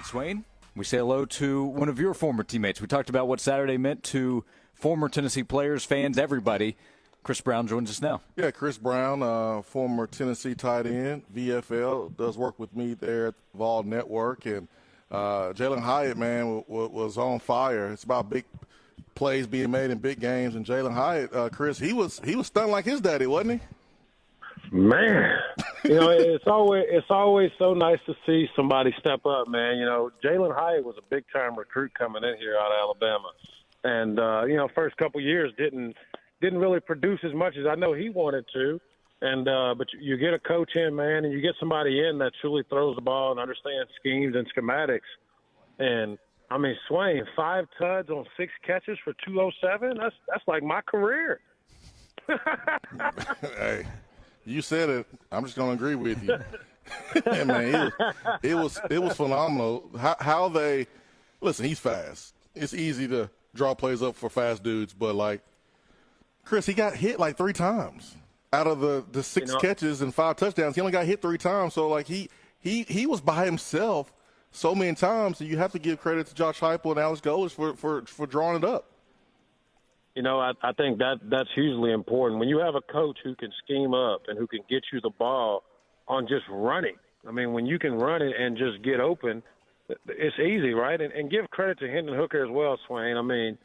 Swain. We say hello to one of your former teammates. We talked about what Saturday meant to former Tennessee players, fans, everybody. Chris Brown joins us now. Yeah, Chris Brown, former Tennessee tight end, VFL, does work with me there at the Vol Network. And Jalin Hyatt, man, was on fire. It's about big plays being made in big games. And Jalin Hyatt, Chris, he was stunned like his daddy, wasn't he? Man, it's always so nice to see somebody step up, man. Jalin Hyatt was a big-time recruit coming in here out of Alabama. And, first couple years didn't really produce as much as I know he wanted to. And but you get a coach in, man, and you get somebody in that truly throws the ball and understands schemes and schematics. And, Swain, 5 tuds on 6 catches for 207, that's like my career. Hey. You said it. I'm just going to agree with you. Man, it was phenomenal. How they – listen, he's fast. It's easy to draw plays up for fast dudes, but, Chris, he got hit 3 times. Out of the 6 catches and 5 touchdowns, he only got hit 3 times. So, he was by himself so many times, and you have to give credit to Josh Heupel and Alex Golesh for drawing it up. I think that's hugely important. When you have a coach who can scheme up and who can get you the ball on just running, when you can run it and just get open, it's easy, right? And give credit to Hendon Hooker as well, Swain.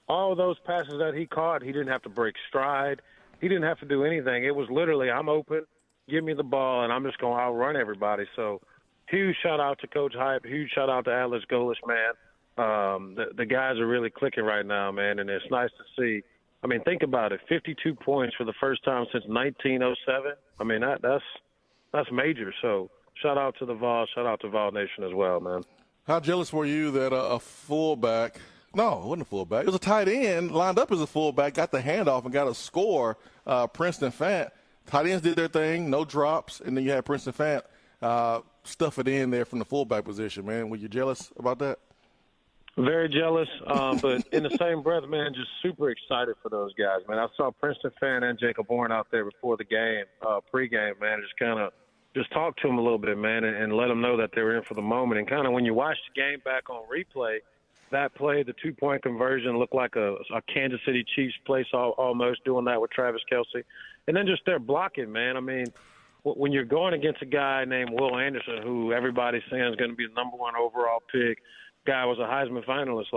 All of those passes that he caught, he didn't have to break stride. He didn't have to do anything. It was literally, I'm open, give me the ball, and I'm just going to outrun everybody. So huge shout-out to Coach Hype, huge shout-out to Alex Golesh, man. The guys are really clicking right now, man, and it's nice to see. Think about it, 52 points for the first time since 1907. That's major. So shout out to the Vols, shout out to Vol Nation as well, man. How jealous were you that a fullback – no, it wasn't a fullback. It was a tight end lined up as a fullback, got the handoff and got a score, Princeton Fant. Tight ends did their thing, no drops, and then you had Princeton Fant stuff it in there from the fullback position, man. Were you jealous about that? Very jealous, but in the same breath, man, just super excited for those guys, man. I saw Princeton Fan and Jacob Horn out there before the game, pregame, man, just talk to them a little bit, man, and let them know that they were in for the moment. And kind of when you watch the game back on replay, that play, the 2-point conversion, looked like a Kansas City Chiefs play, almost doing that with Travis Kelce. And then just their blocking, man. When you're going against a guy named Will Anderson, who everybody's saying is going to be the number 1 overall pick, guy was a Heisman finalist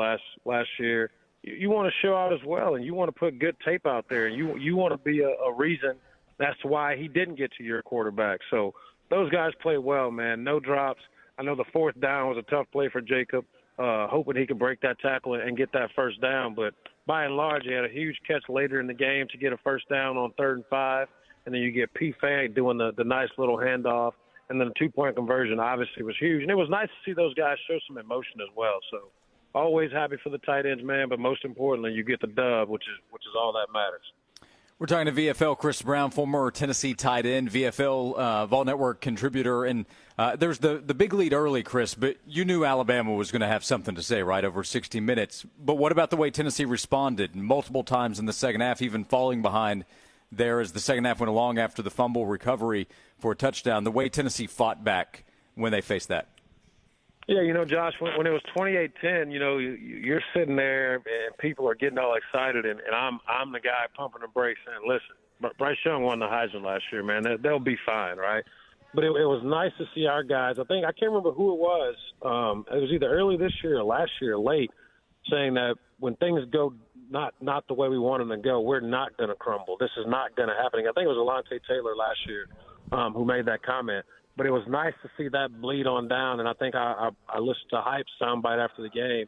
last year. You want to show out as well, and you want to put good tape out there, and you want to be a reason that's why he didn't get to your quarterback. So those guys played well, man. No drops. I know the 4th down was a tough play for Jacob, hoping he could break that tackle and get that first down. But by and large, he had a huge catch later in the game to get a first down on 3rd and 5, and then you get P. Fang doing the nice little handoff. And then the 2-point conversion obviously was huge. And it was nice to see those guys show some emotion as well. So always happy for the tight ends, man. But most importantly, you get the dub, which is all that matters. We're talking to VFL Chris Brown, former Tennessee tight end, VFL Vol Network contributor. And there's the big lead early, Chris, but you knew Alabama was going to have something to say, right, over 60 minutes. But what about the way Tennessee responded multiple times in the second half, even falling behind there as the second half went along after the fumble recovery for a touchdown, the way Tennessee fought back when they faced that? Yeah, Josh, when it was 28-10, you're sitting there and people are getting all excited, and I'm the guy pumping the brakes saying, listen, Bryce Young won the Heisman last year, man. They'll be fine, right? But it was nice to see our guys. I can't remember who it was. It was either early this year or last year, late, saying that when things go not the way we want them to go, we're not going to crumble. This is not going to happen. I think it was Alontae Taylor last year who made that comment. But it was nice to see that bleed on down. And I think I listened to Hype's soundbite after the game,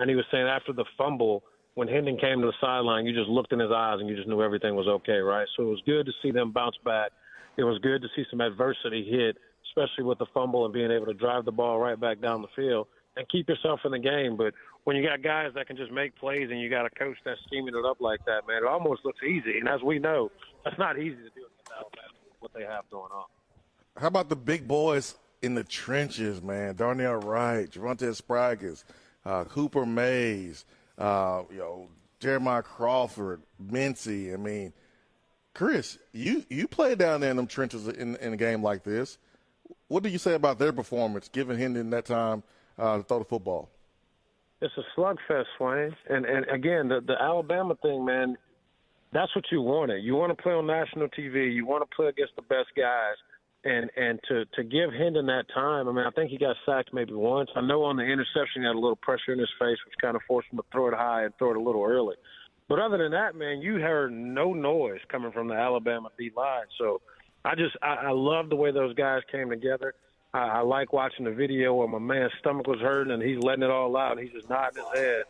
and he was saying after the fumble, when Hendon came to the sideline, you just looked in his eyes and you just knew everything was okay, right? So it was good to see them bounce back. It was good to see some adversity hit, especially with the fumble and being able to drive the ball right back down the field and keep yourself in the game. But when you got guys that can just make plays and you got a coach that's scheming it up like that, man, it almost looks easy. And as we know, that's not easy to do in Alabama, what they have going on. How about the big boys in the trenches, man? Darnell Wright, Javonte Spraggins, Cooper Mays, Jeremiah Crawford, Mincy. Chris, you played down there in them trenches in a game like this. What do you say about their performance, given Hendon that time to throw the football. It's a slugfest, Swain. And again, the Alabama thing, man, that's what you wanted. You want to play on national TV. You want to play against the best guys. And to give Hendon that time, I mean, I think he got sacked maybe once. I know on the interception he had a little pressure in his face, which kind of forced him to throw it high and throw it a little early. But other than that, man, you heard no noise coming from the Alabama D-line. So I love the way those guys came together. I like watching the video where my man's stomach was hurting and he's letting it all out. And he's just nodding his head,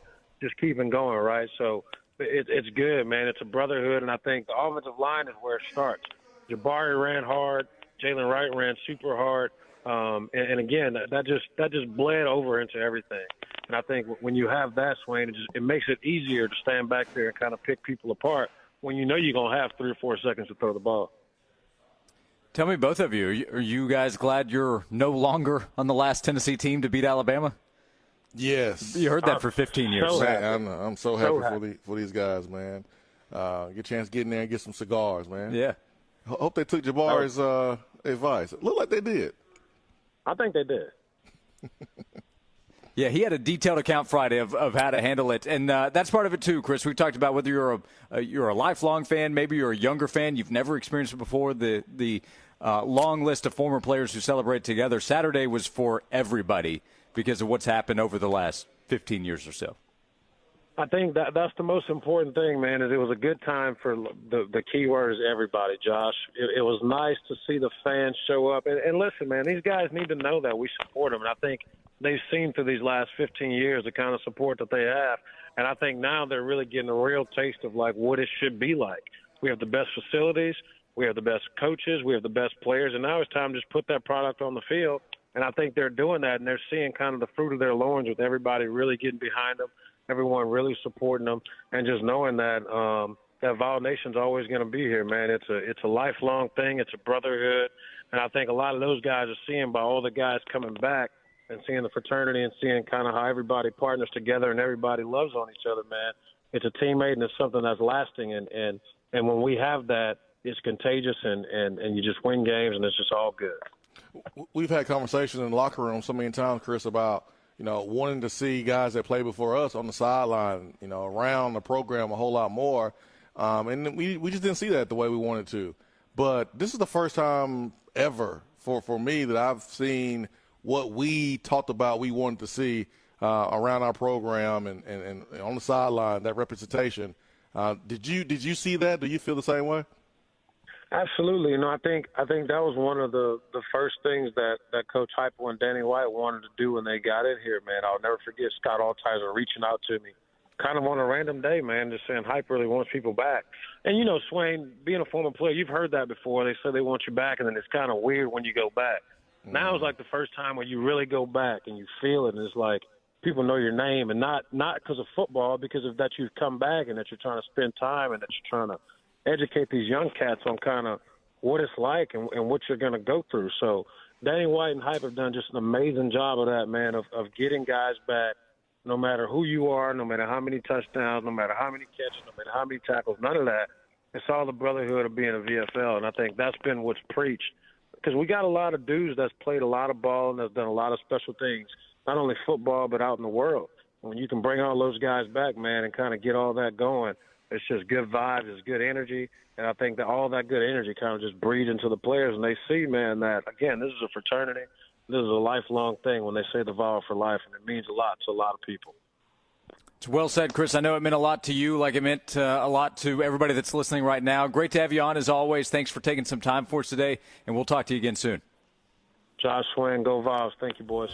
just keeping going, right? So it's good, man. It's a brotherhood, and I think the offensive line is where it starts. Jabari ran hard. Jalen Hyatt ran super hard. And again, that just bled over into everything. And I think when you have that, Swain, it makes it easier to stand back there and kind of pick people apart when you know you're going to have 3 or 4 seconds to throw the ball. Tell me, both of you, are you guys glad you're no longer on the last Tennessee team to beat Alabama? Yes. You heard that for 15 years. So Man, I'm so happy for these guys, man. Get a chance to get in there and get some cigars, man. Yeah. Hope they took Jabari's advice. It looked like they did. I think they did. Yeah, he had a detailed account Friday of how to handle it, and that's part of it too, Chris. We talked about whether you're a lifelong fan, maybe you're a younger fan, you've never experienced it before. The long list of former players who celebrate together. Saturday was for everybody because of what's happened over the last 15 years or so. I think that's the most important thing, man, is it was a good time for the key word is everybody, Josh. It was nice to see the fans show up. And listen, man, these guys need to know that we support them. And I think they've seen through these last 15 years the kind of support that they have. And I think now they're really getting a real taste of, like, what it should be like. We have the best facilities. We have the best coaches. We have the best players. And now it's time to just put that product on the field. And I think they're doing that, and they're seeing kind of the fruit of their loins with everybody really getting behind them, everyone really supporting them, and just knowing that that Vol Nation's always going to be here, man. It's a lifelong thing. It's a brotherhood. And I think a lot of those guys are seeing by all the guys coming back and seeing the fraternity and seeing kind of how everybody partners together and everybody loves on each other, man. It's a teammate, and it's something that's lasting. And when we have that, it's contagious, and you just win games, and it's just all good. We've had conversations in the locker room so many times, Chris, about, wanting to see guys that play before us on the sideline, around the program a whole lot more. And we just didn't see that the way we wanted to. But this is the first time ever for me that I've seen what we talked about we wanted to see around our program and on the sideline, that representation. Did you see that? Do you feel the same way? Absolutely. I think that was one of the first things that Coach Hyper and Danny White wanted to do when they got in here, man. I'll never forget Scott Altizer reaching out to me kind of on a random day, man, just saying Hyper really wants people back. And, Swain, being a former player, you've heard that before. They say they want you back, and then it's kind of weird when you go back. Mm-hmm. Now it's like the first time when you really go back and you feel it, and it's like people know your name, and not because of football, because of that you've come back and that you're trying to spend time and that you're trying to educate these young cats on kind of what it's like and what you're going to go through. So Danny White and Hype have done just an amazing job of that, man, of getting guys back, no matter who you are, no matter how many touchdowns, no matter how many catches, no matter how many tackles, none of that. It's all the brotherhood of being a VFL, and I think that's been what's preached. Because we got a lot of dudes that's played a lot of ball and that's done a lot of special things, not only football but out in the world. When you can bring all those guys back, man, and kind of get all that going, it's just good vibes, it's good energy, and I think that all that good energy kind of just breathes into the players, and they see, man, that, again, this is a fraternity. This is a lifelong thing when they say the vow for life, and it means a lot to a lot of people. It's well said, Chris. I know it meant a lot to you, like it meant a lot to everybody that's listening right now. Great to have you on, as always. Thanks for taking some time for us today, and we'll talk to you again soon. Josh Swain, go Vols. Thank you, boys.